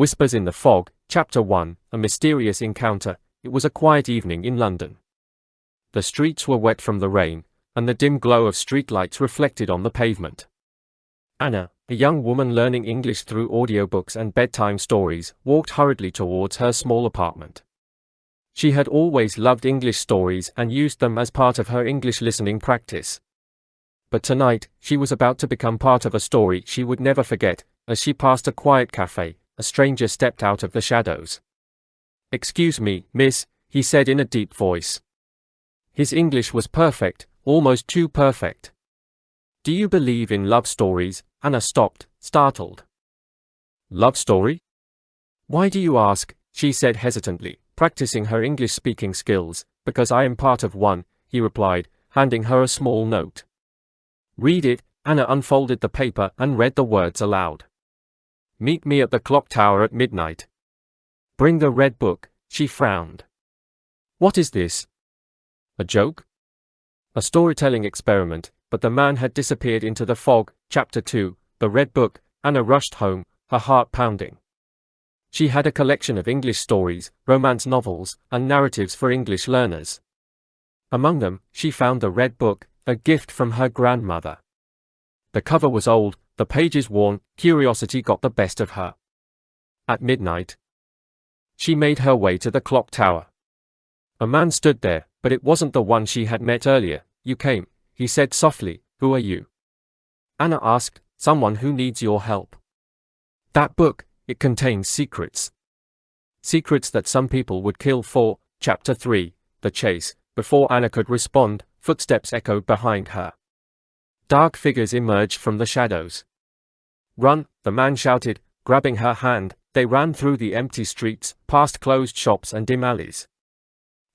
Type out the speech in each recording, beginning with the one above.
Whispers in the Fog, Chapter 1, A Mysterious Encounter. It was a quiet evening in London. The streets were wet from the rain, and the dim glow of streetlights reflected on the pavement. Anna, a young woman learning English through audiobooks and bedtime stories, walked hurriedly towards her small apartment. She had always loved English stories and used them as part of her English listening practice. But tonight, she was about to become part of a story she would never forget. As she passed a quiet cafe, a stranger stepped out of the shadows. "Excuse me, miss," he said in a deep voice. His English was perfect, almost too perfect. "Do you believe in love stories?" Anna stopped, startled. "Love story? Why do you ask?" she said hesitantly, practicing her English speaking skills. "Because I am part of one," he replied, handing her a small note. "Read it." Anna unfolded the paper and read the words aloud. "Meet me at the clock tower at midnight. Bring the red book." She frowned. "What is this? A joke? A storytelling experiment?" But the man had disappeared into the fog. Chapter 2, The Red Book. Anna rushed home, her heart pounding. She had a collection of English stories, romance novels, and narratives for English learners. Among them, she found the Red Book, a gift from her grandmother. The cover was old, the pages worn. Curiosity got the best of her. At midnight, she made her way to the clock tower. A man stood there, but it wasn't the one she had met earlier. "You came," he said softly. "Who are you?" Anna asked. "Someone who needs your help." "That book, it contains secrets. Secrets that some people would kill for." Chapter 3, The Chase. Before Anna could respond, footsteps echoed behind her. Dark figures emerged from the shadows. "Run!" the man shouted, grabbing her hand. They ran through the empty streets, past closed shops and dim alleys.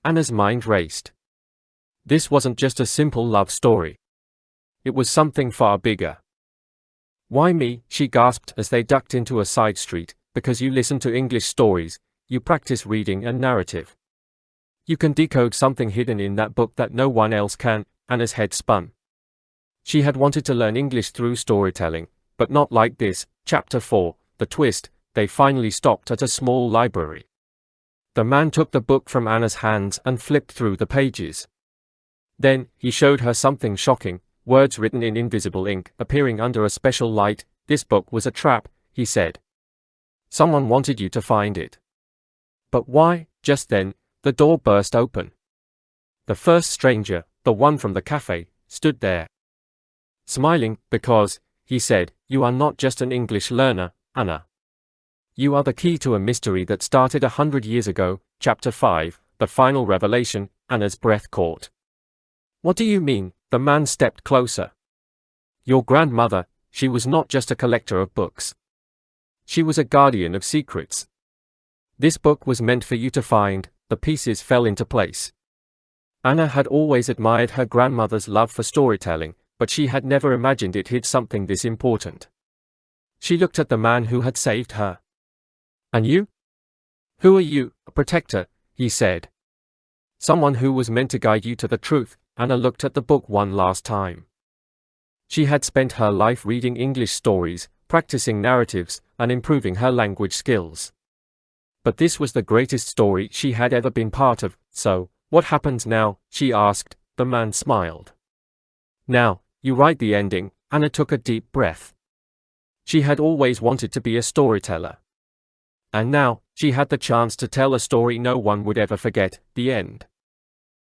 Anna's mind raced. This wasn't just a simple love story. It was something far bigger. "Why me?" she gasped as they ducked into a side street. "Because you listen to English stories, you practice reading and narrative. You can decode something hidden in that book that no one else can." Anna's head spun. She had wanted to learn English through storytelling, but not like this. Chapter 4, The Twist. They finally stopped at a small library. The man took the book from Anna's hands and flipped through the pages. Then, he showed her something shocking, words written in invisible ink, appearing under a special light. "This book was a trap," he said. "Someone wanted you to find it." "But why?" Just then, the door burst open. The first stranger, the one from the cafe, stood there. Smiling, "Because," he said, "you are not just an English learner, Anna. You are the key to a mystery that started 100 years ago." Chapter 5, The Final Revelation. Anna's breath caught. "What do you mean?" The man stepped closer. "Your grandmother, she was not just a collector of books. She was a guardian of secrets. This book was meant for you to find." The pieces fell into place. Anna had always admired her grandmother's love for storytelling, but she had never imagined it hid something this important. She looked at the man who had saved her. "And you? Who are you?" "A protector," he said. "Someone who was meant to guide you to the truth." Anna looked at the book one last time. She had spent her life reading English stories, practicing narratives, and improving her language skills. But this was the greatest story she had ever been part of. "So, what happens now?" she asked. The man smiled. "Now, you write the ending." Anna took a deep breath. She had always wanted to be a storyteller. And now, she had the chance to tell a story no one would ever forget. The end.